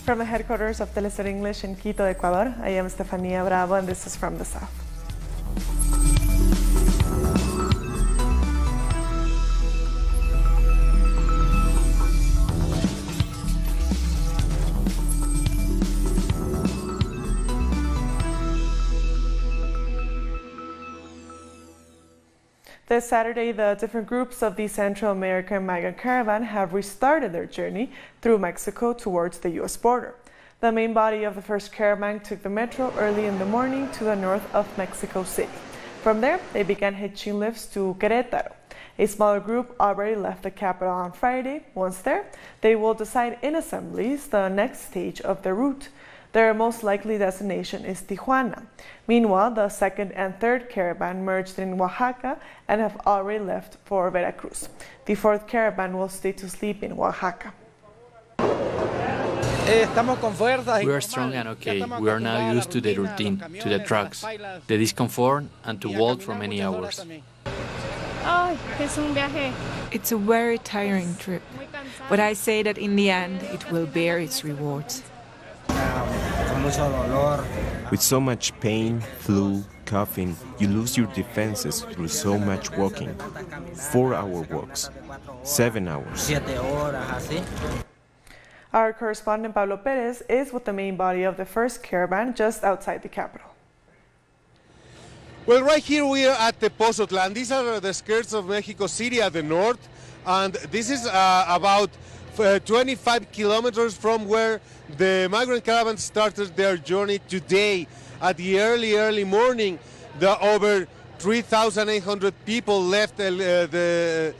From the headquarters of FtS English in Quito, Ecuador, I am Estefania Bravo, and this is From the South. This Saturday, the different groups of the Central American Migrant Caravan have restarted their journey through Mexico towards the U.S. border. The main body of the first caravan took the metro early in the morning to the north of Mexico City. From there, they began hitching lifts to Querétaro. A smaller group already left the capital on Friday. Once there, they will decide in assemblies the next stage of their route. Their most likely destination is Tijuana. Meanwhile, the second and third caravan merged in Oaxaca and have already left for Veracruz. The fourth caravan will stay to sleep in Oaxaca. We are strong and okay. We are now used to the routine, to the trucks, the discomfort, and to walk for many hours. It's a very tiring trip, but I say that in the end it will bear its rewards. With so much pain, flu, coughing, you lose your defenses through so much walking. 4-hour walks, 7 hours. Our correspondent Pablo Perez is with the main body of the first caravan just outside the capital. Well, right here we are at the Pozotlan. These are the skirts of Mexico City at the north, and this is about 25 kilometers from where the migrant caravan started their journey today. At the early morning, the over 3,800 people left the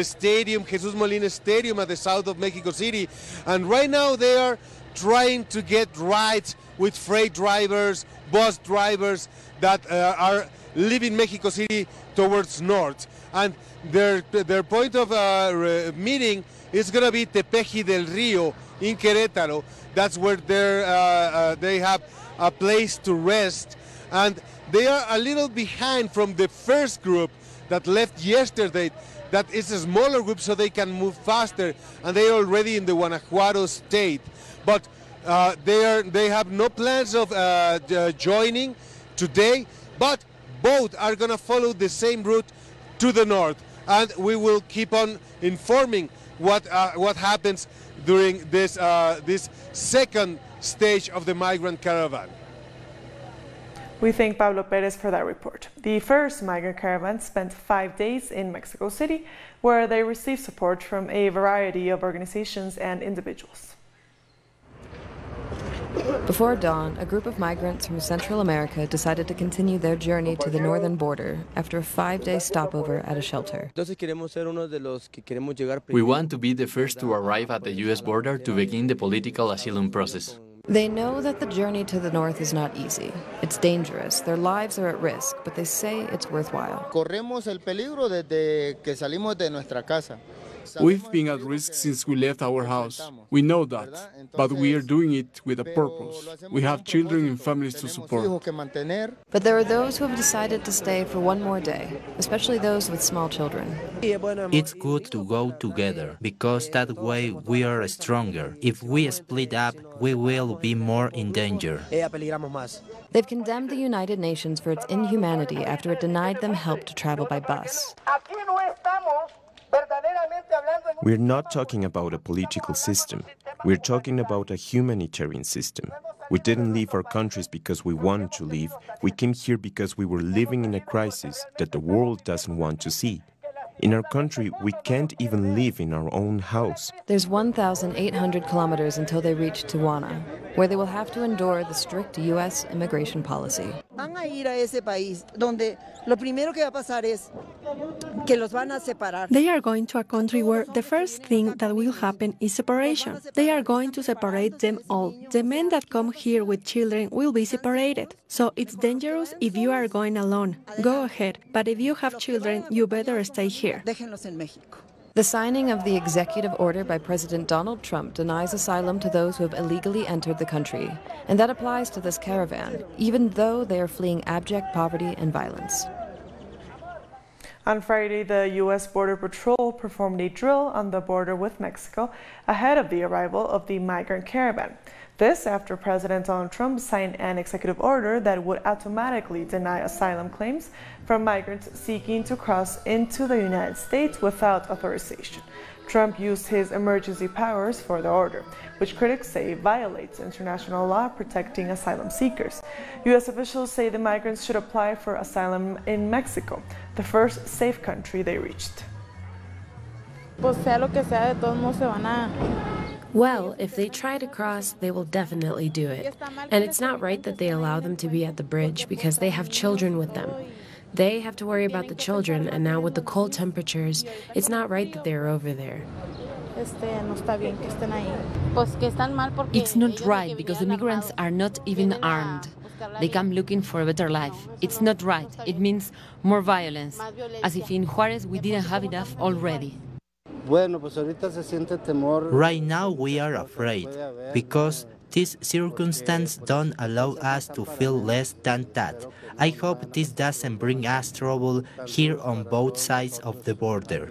stadium, Jesus Molina Stadium at the south of Mexico City. And right now they are trying to get rides with freight drivers, bus drivers that are leaving Mexico City towards north. And their point of meeting is going to be Tepeji del Rio in Querétaro. That's where they have a place to rest. And they are a little behind from the first group that left yesterday. That is a smaller group, so they can move faster, and they are already in the Guanajuato state. But they have no plans of joining today, but both are going to follow the same route to the north, and we will keep on informing what happens during this second stage of the migrant caravan. We thank Pablo Perez for that report. The first migrant caravan spent 5 days in Mexico City, where they received support from a variety of organizations and individuals. Before dawn, a group of migrants from Central America decided to continue their journey to the northern border after a 5-day stopover at a shelter. We want to be the first to arrive at the U.S. border to begin the political asylum process. They know that the journey to the north is not easy. It's dangerous. Their lives are at risk, but they say it's worthwhile. We've been at risk since we left our house. We know that, but we are doing it with a purpose. We have children and families to support. But there are those who have decided to stay for one more day, especially those with small children. It's good to go together, because that way we are stronger. If we split up, we will be more in danger. They've condemned the United Nations for its inhumanity after it denied them help to travel by bus. We're not talking about a political system. We're talking about a humanitarian system. We didn't leave our countries because we wanted to leave. We came here because we were living in a crisis that the world doesn't want to see. In our country, we can't even live in our own house. There's 1,800 kilometers until they reach Tijuana, where they will have to endure the strict U.S. immigration policy. They are going to a country where the first thing that will happen is separation. They are going to separate them all. The men that come here with children will be separated. So it's dangerous if you are going alone. Go ahead, but if you have children, you better stay here. The signing of the executive order by President Donald Trump denies asylum to those who have illegally entered the country, and that applies to this caravan, even though they are fleeing abject poverty and violence. On Friday, the U.S. Border Patrol performed a drill on the border with Mexico ahead of the arrival of the migrant caravan. This after President Donald Trump signed an executive order that would automatically deny asylum claims from migrants seeking to cross into the United States without authorization. Trump used his emergency powers for the order, which critics say violates international law protecting asylum seekers. U.S. officials say the migrants should apply for asylum in Mexico, the first safe country they reached. Well, if they try to cross, they will definitely do it. And it's not right that they allow them to be at the bridge because they have children with them. They have to worry about the children, and now with the cold temperatures, it's not right that they're over there. It's not right because the migrants are not even armed. They come looking for a better life. It's not right. It means more violence, as if in Juarez we didn't have enough already. Right now we are afraid because these circumstances don't allow us to feel less than that. I hope this doesn't bring us trouble here on both sides of the border.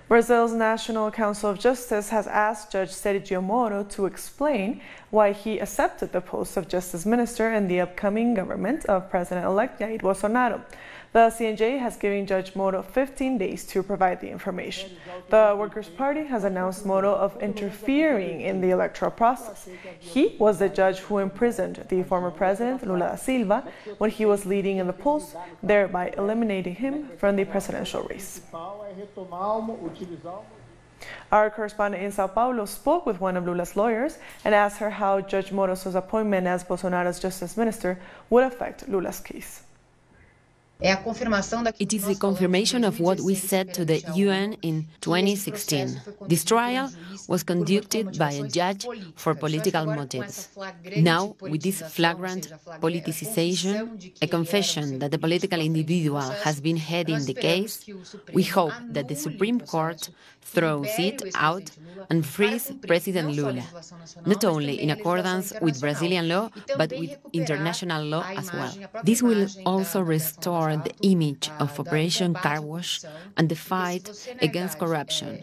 Brazil's National Council of Justice has asked Judge Sergio Moro to explain why he accepted the post of Justice Minister in the upcoming government of President-elect Jair Bolsonaro. The CNJ has given Judge Moro 15 days to provide the information. The Workers' Party has announced Moro of interfering in the electoral process. He was the judge who imprisoned the former president, Lula da Silva, when he was leading in the polls, thereby eliminating him from the presidential race. Our correspondent in Sao Paulo spoke with one of Lula's lawyers and asked her how Judge Moro's appointment as Bolsonaro's justice minister would affect Lula's case. It is the confirmation of what we said to the UN in 2016. This trial was conducted by a judge for political motives. Now, with this flagrant politicization, a confession that the political individual has been heading the case, we hope that the Supreme Court throws it out and frees President Lula, not only in accordance with Brazilian law, but with international law as well. This will also restore the image of Operation Car Wash and the fight against corruption.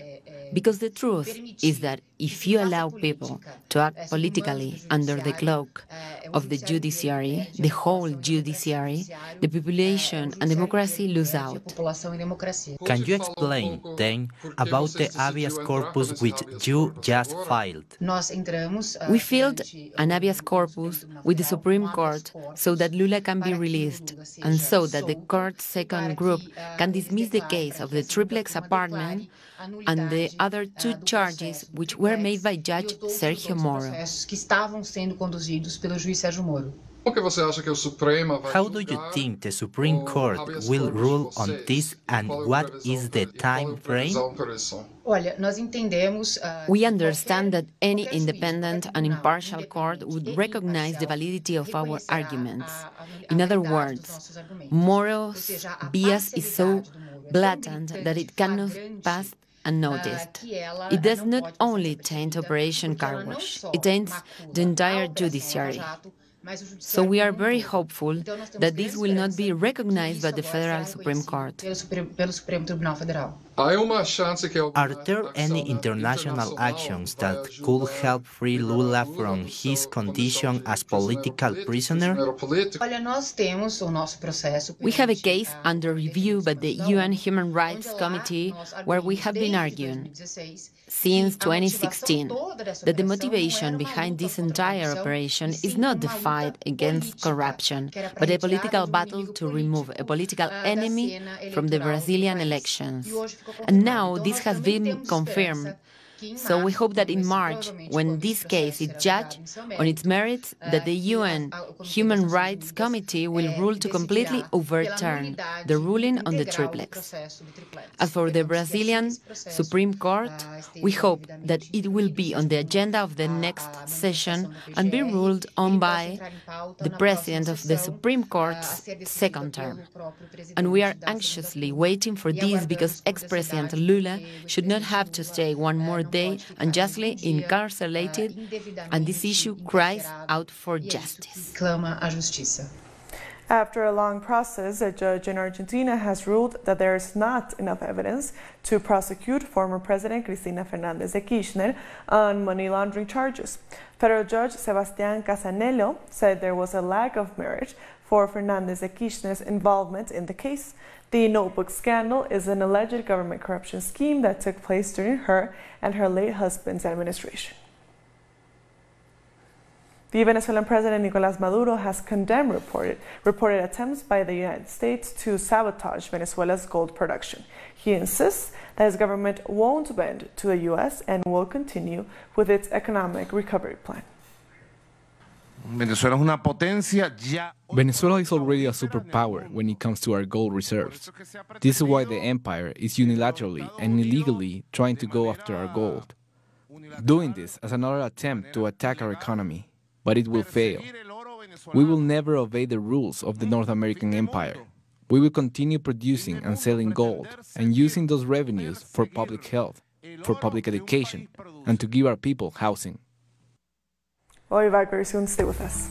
Because the truth is that if you allow people to act politically under the cloak of the judiciary, the whole judiciary, the population and democracy lose out. Can you explain, then, about the habeas corpus which you just filed? We filed an habeas corpus with the Supreme Court so that Lula can be released and so that the court's second group can dismiss the case of the triplex apartment and the other two charges which were made by Judge Sergio Moro. How do you think the Supreme Court will rule on this, and what is the time frame? We understand that any independent and impartial court would recognize the validity of our arguments. In other words, Moro's bias is so blatant that it cannot pass unnoticed. It does not only taint Operation Car Wash, it taints the entire judiciary. So we are very hopeful that this will not be recognized by the Federal Supreme Court. Are there any international actions that could help free Lula from his condition as political prisoner? We have a case under review by the UN Human Rights Committee where we have been arguing since 2016 that the motivation behind this entire operation is not the fight against corruption, but a political battle to remove a political enemy from the Brazilian elections. And now this has been confirmed. So we hope that in March, when this case is judged on its merits, that the UN Human Rights Committee will rule to completely overturn the ruling on the triplex. As for the Brazilian Supreme Court, we hope that it will be on the agenda of the next session and be ruled on by the President of the Supreme Court's second term. And we are anxiously waiting for this because ex-President Lula should not have to stay one more day unjustly incarcerated, and this issue cries out for justice. After a long process, a judge in Argentina has ruled that there is not enough evidence to prosecute former President Cristina Fernández de Kirchner on money laundering charges. Federal Judge Sebastián Casanello said there was a lack of merit for Fernández de Kirchner's involvement in the case. The notebook scandal is an alleged government corruption scheme that took place during her and her late husband's administration. The Venezuelan President Nicolás Maduro has condemned reported attempts by the United States to sabotage Venezuela's gold production. He insists that his government won't bend to the U.S. and will continue with its economic recovery plan. Venezuela is already a superpower when it comes to our gold reserves. This is why the empire is unilaterally and illegally trying to go after our gold, doing this as another attempt to attack our economy. But it will fail. We will never obey the rules of the North American empire. We will continue producing and selling gold and using those revenues for public health, for public education, and to give our people housing. We'll be back very soon. Stay with us.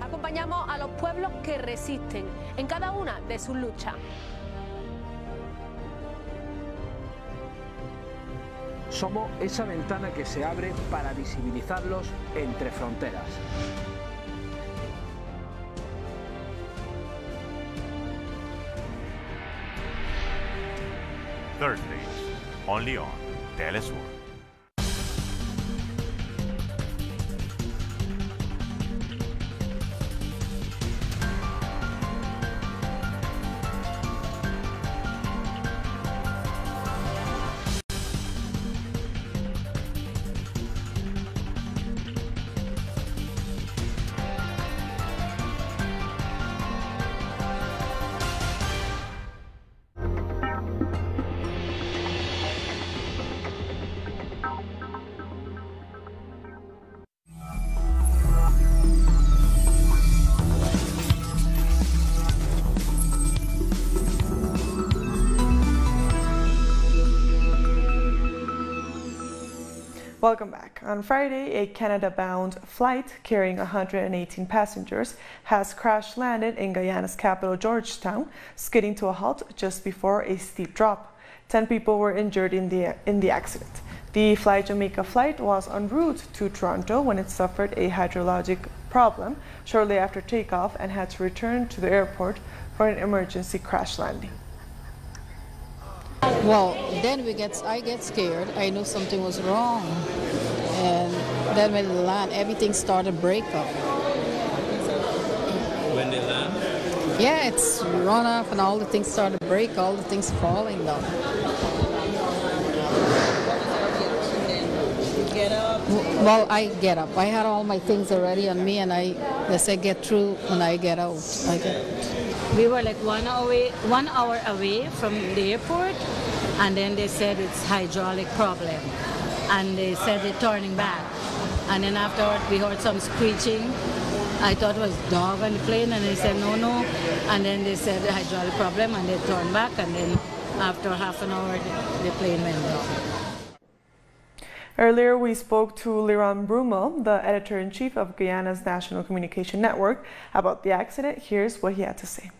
Acompañamos a los pueblos que resisten en cada una de sus luchas. Somos esa ventana que se abre para visibilizarlos entre fronteras. Thursdays, only on Telesur. Welcome back. On Friday, a Canada-bound flight carrying 118 passengers has crash-landed in Guyana's capital, Georgetown, skidding to a halt just before a steep drop. 10 people were injured in the accident. The Fly Jamaica flight was en route to Toronto when it suffered a hydrologic problem shortly after takeoff and had to return to the airport for an emergency crash landing. Well, then I get scared. I knew something was wrong. And then when they land, everything started to break up. When they land? Yeah, it's run off and all the things started to break, all the things falling down. Get up? Well, I get up. I had all my things already on me and they said get through when I get out. We were like 1 hour away from the airport, and then they said it's hydraulic problem, and they said they're turning back. And then afterward, we heard some screeching. I thought it was dog on the plane, and they said no. And then they said hydraulic problem, and they turned back, and then after half an hour, the plane went down. Earlier, we spoke to Liron Brummel, the editor-in-chief of Guyana's National Communication Network, about the accident. Here's what he had to say.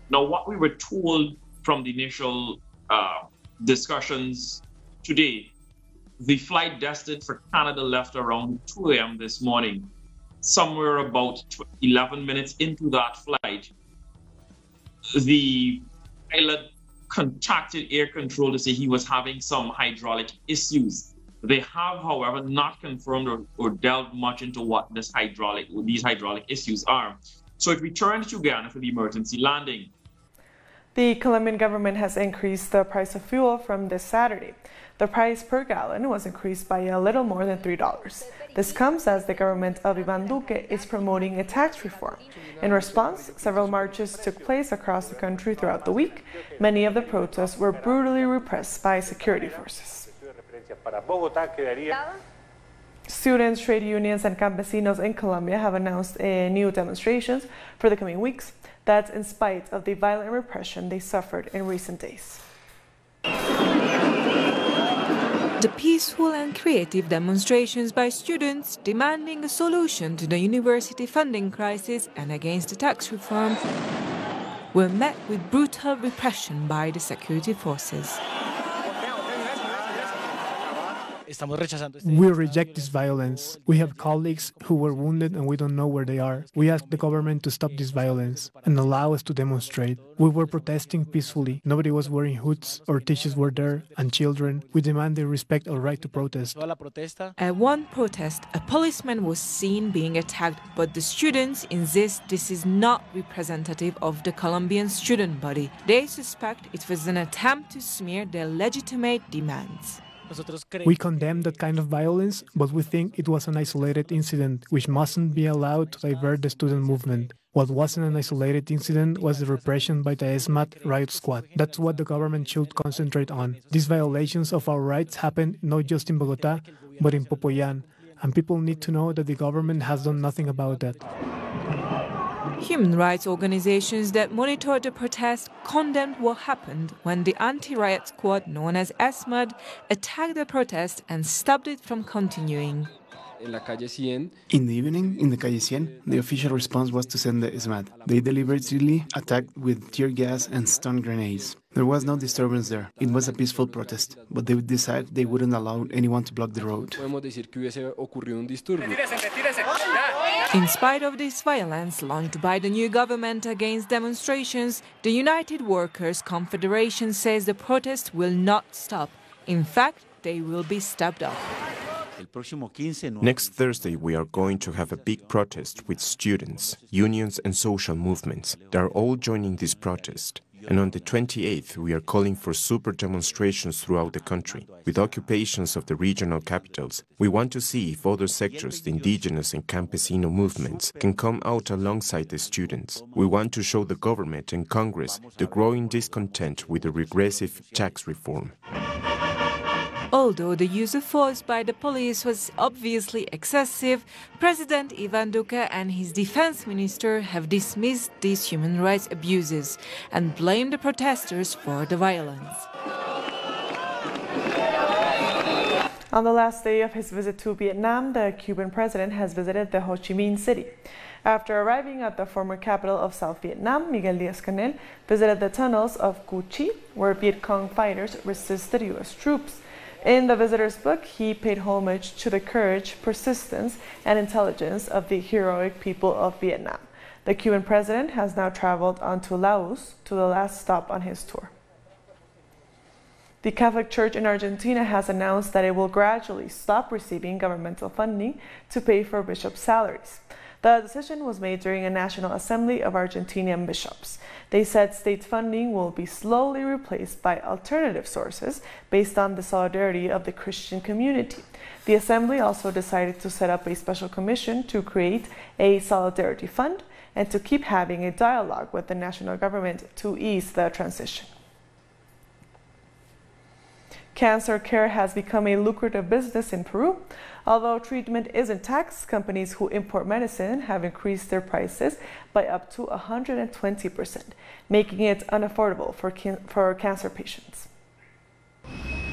Now, what we were told from the initial discussions today, the flight destined for Canada left around 2 a.m. this morning. Somewhere about 11 minutes into that flight, the pilot contacted air control to say he was having some hydraulic issues. They have, however, not confirmed or delved much into what these hydraulic issues are. So it returned to Guyana for the emergency landing. The Colombian government has increased the price of fuel from this Saturday. The price per gallon was increased by a little more than $3. This comes as the government of Iván Duque is promoting a tax reform. In response, several marches took place across the country throughout the week. Many of the protests were brutally repressed by security forces. Students, trade unions, and campesinos in Colombia have announced new demonstrations for the coming weeks. That's in spite of the violent repression they suffered in recent days. The peaceful and creative demonstrations by students demanding a solution to the university funding crisis and against the tax reform were met with brutal repression by the security forces. We reject this violence. We have colleagues who were wounded and we don't know where they are. We ask the government to stop this violence and allow us to demonstrate. We were protesting peacefully. Nobody was wearing hoods. Our teachers were there and children. We demand they respect our right to protest. At one protest, a policeman was seen being attacked, but the students insist this is not representative of the Colombian student body. They suspect it was an attempt to smear their legitimate demands. We condemn that kind of violence, but we think it was an isolated incident which mustn't be allowed to divert the student movement. What wasn't an isolated incident was the repression by the SMAT riot squad. That's what the government should concentrate on. These violations of our rights happen not just in Bogotá, but in Popoyan, and people need to know that the government has done nothing about that. Human rights organizations that monitored the protest condemned what happened when the anti-riot squad known as SMAD attacked the protest and stopped it from continuing. In the evening, in the Calle 100, the official response was to send the SMAD. They deliberately attacked with tear gas and stun grenades. There was no disturbance there. It was a peaceful protest, but they decided they wouldn't allow anyone to block the road. In spite of this violence launched by the new government against demonstrations, the United Workers' Confederation says the protest will not stop. In fact, they will be stepped up. Next Thursday, we are going to have a big protest with students, unions and social movements. They are all joining this protest. And on the 28th, we are calling for super demonstrations throughout the country, with occupations of the regional capitals. We want to see if other sectors, the indigenous and campesino movements, can come out alongside the students. We want to show the government and Congress the growing discontent with the regressive tax reform. Although the use of force by the police was obviously excessive, President Ivan Duque and his defense minister have dismissed these human rights abuses and blamed the protesters for the violence. On the last day of his visit to Vietnam, the Cuban president has visited the Ho Chi Minh City. After arriving at the former capital of South Vietnam, Miguel Díaz-Canel visited the tunnels of Cu Chi, where Viet Cong fighters resisted U.S. troops. In the visitor's book, he paid homage to the courage, persistence, and intelligence of the heroic people of Vietnam. The Cuban president has now traveled on to Laos, to the last stop on his tour. The Catholic Church in Argentina has announced that it will gradually stop receiving governmental funding to pay for bishops' salaries. The decision was made during a National Assembly of Argentinian bishops. They said state funding will be slowly replaced by alternative sources based on the solidarity of the Christian community. The Assembly also decided to set up a special commission to create a solidarity fund and to keep having a dialogue with the national government to ease the transition. Cancer care has become a lucrative business in Peru. Although treatment isn't taxed, companies who import medicine have increased their prices by up to 120%, making it unaffordable for cancer patients.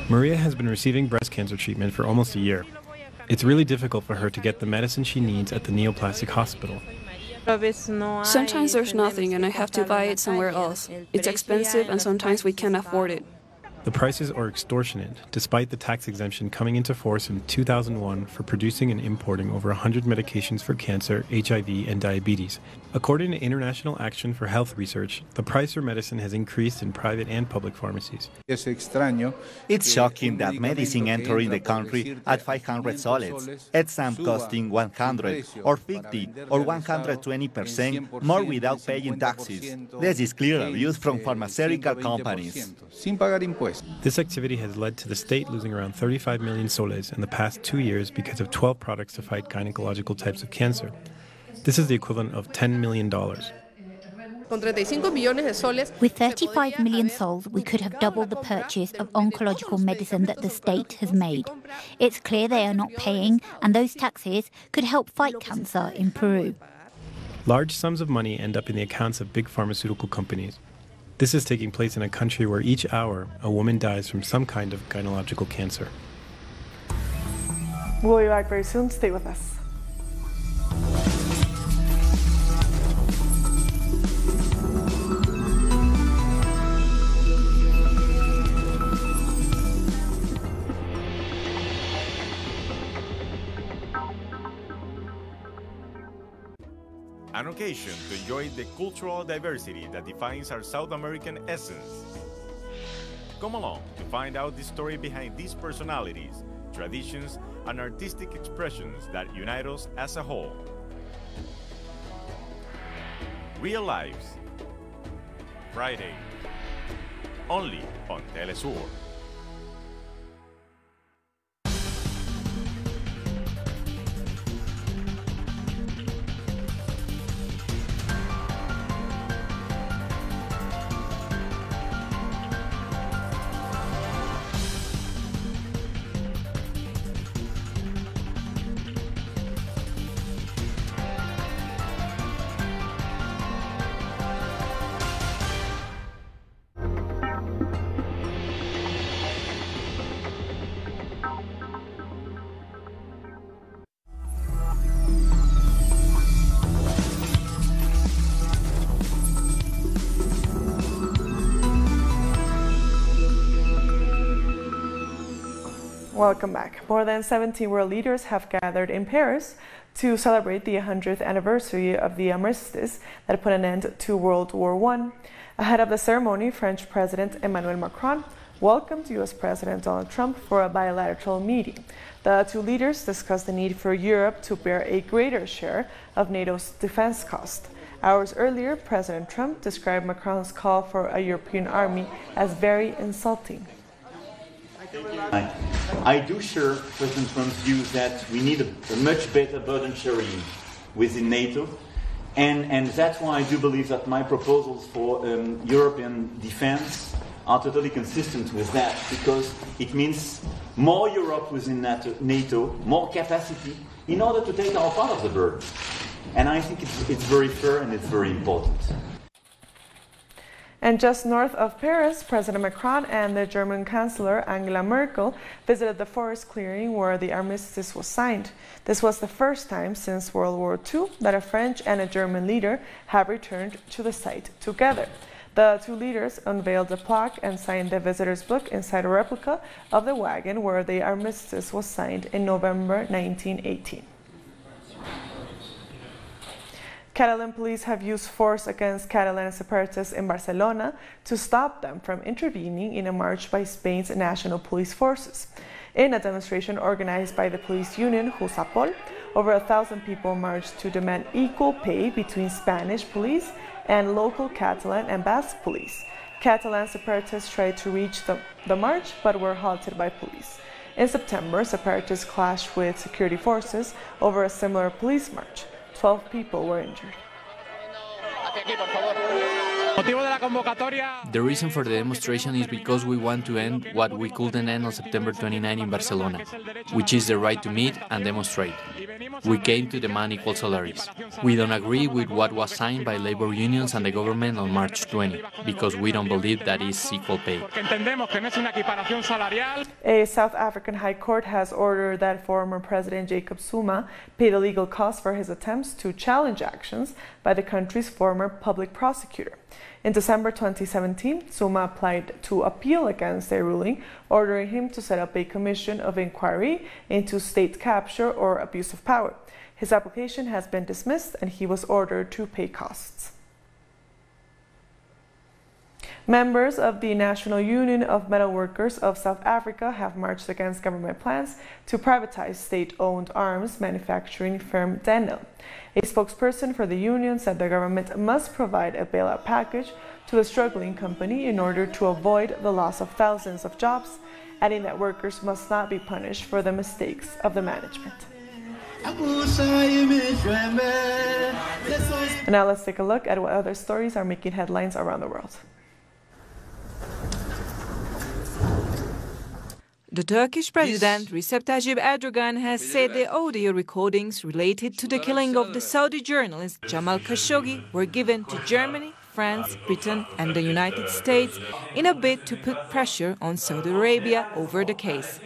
Maria has been receiving breast cancer treatment for almost a year. It's really difficult for her to get the medicine she needs at the neoplastic hospital. Sometimes there's nothing and I have to buy it somewhere else. It's expensive and sometimes we can't afford it. The prices are extortionate, despite the tax exemption coming into force in 2001 for producing and importing over 100 medications for cancer, HIV, and diabetes. According to International Action for Health Research, the price for medicine has increased in private and public pharmacies. It's shocking that medicine entering the country at 500 soles, at some costing 100 or 50 or 120% more without paying taxes. This is clear abuse from pharmaceutical companies. This activity has led to the state losing around 35 million soles in the past 2 years because of 12 products to fight gynecological types of cancer. This is the equivalent of $10 million. With 35 million sols, we could have doubled the purchase of oncological medicine that the state has made. It's clear they are not paying, and those taxes could help fight cancer in Peru. Large sums of money end up in the accounts of big pharmaceutical companies. This is taking place in a country where each hour a woman dies from some kind of gynecological cancer. We'll be back very soon. Stay with us. An occasion to enjoy the cultural diversity that defines our South American essence. Come along to find out the story behind these personalities, traditions, and artistic expressions that unite us as a whole. Real Lives, Friday, only on Telesur. Welcome back. More than 17 world leaders have gathered in Paris to celebrate the 100th anniversary of the armistice that put an end to World War I. Ahead of the ceremony, French President Emmanuel Macron welcomed U.S. President Donald Trump for a bilateral meeting. The two leaders discussed the need for Europe to bear a greater share of NATO's defense cost. Hours earlier, President Trump described Macron's call for a European army as very insulting. I do share President Trump's views that we need a much better burden sharing within NATO, and that's why I do believe that my proposals for European defense are totally consistent with that, because it means more Europe within NATO, more capacity, in order to take our part of the burden. And I think it's very fair and it's very important. And just north of Paris, President Macron and the German Chancellor Angela Merkel visited the forest clearing where the armistice was signed. This was the first time since World War II that a French and a German leader have returned to the site together. The two leaders unveiled a plaque and signed the visitor's book inside a replica of the wagon where the armistice was signed in November 1918. Catalan police have used force against Catalan separatists in Barcelona to stop them from intervening in a march by Spain's national police forces. In a demonstration organized by the police union Jusapol, over 1,000 people marched to demand equal pay between Spanish police and local Catalan and Basque police. Catalan separatists tried to reach the march but were halted by police. In September, separatists clashed with security forces over a similar police march. 12 people were injured. The reason for the demonstration is because we want to end what we couldn't end on September 29 in Barcelona, which is the right to meet and demonstrate. We came to demand equal salaries. We don't agree with what was signed by labor unions and the government on March 20, because we don't believe that is equal pay. A South African high court has ordered that former President Jacob Zuma pay the legal costs for his attempts to challenge actions by the country's former public prosecutor. In December 2017, Zuma applied to appeal against a ruling ordering him to set up a commission of inquiry into state capture or abuse of power. His application has been dismissed and he was ordered to pay costs. Members of the National Union of Metal Workers of South Africa have marched against government plans to privatize state-owned arms manufacturing firm Denel. A spokesperson for the union said the government must provide a bailout package to the struggling company in order to avoid the loss of thousands of jobs, adding that workers must not be punished for the mistakes of the management. And now let's take a look at what other stories are making headlines around the world. The Turkish President Recep Tayyip Erdogan has said the audio recordings related to the killing of the Saudi journalist Jamal Khashoggi were given to Germany, France, Britain and the United States in a bid to put pressure on Saudi Arabia over the case.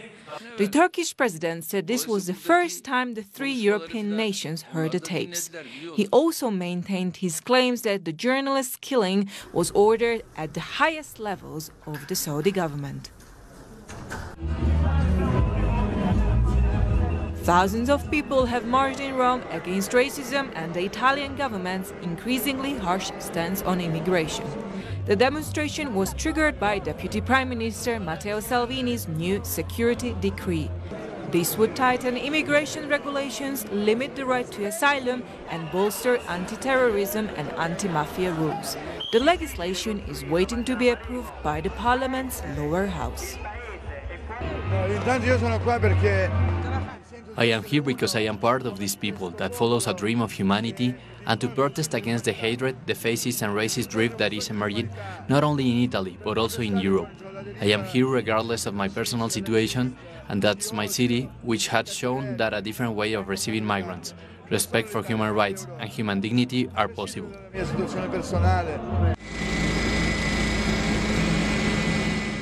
The Turkish president said this was the first time the three European nations heard the tapes. He also maintained his claims that the journalist's killing was ordered at the highest levels of the Saudi government. Thousands of people have marched in Rome against racism and the Italian government's increasingly harsh stance on immigration. The demonstration was triggered by Deputy Prime Minister Matteo Salvini's new security decree. This would tighten immigration regulations, limit the right to asylum, and bolster anti-terrorism and anti-mafia rules. The legislation is waiting to be approved by the parliament's lower house. I am here because I am part of these people that follows a dream of humanity and to protest against the hatred, the fascist and racist drift that is emerging not only in Italy but also in Europe. I am here regardless of my personal situation, and that's my city, which has shown that a different way of receiving migrants, respect for human rights and human dignity are possible.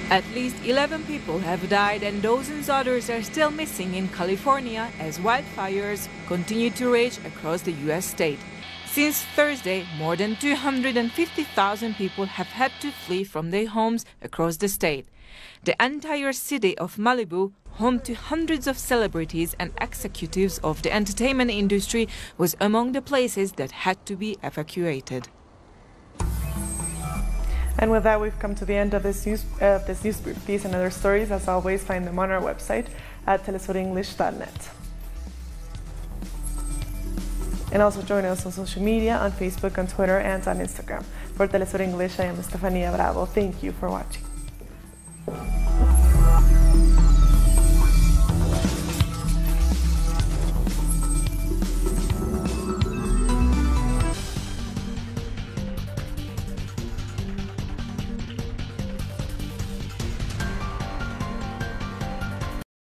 At least 11 people have died and dozens others are still missing in California as wildfires continue to rage across the U.S. state. Since Thursday, more than 250,000 people have had to flee from their homes across the state. The entire city of Malibu, home to hundreds of celebrities and executives of the entertainment industry, was among the places that had to be evacuated. And with that, we've come to the end of this news brief. These and other stories, as always, find them on our website at telesurenglish.net. And also join us on social media, on Facebook, on Twitter, and on Instagram. For Telesur English, I am Estefania Bravo. Thank you for watching.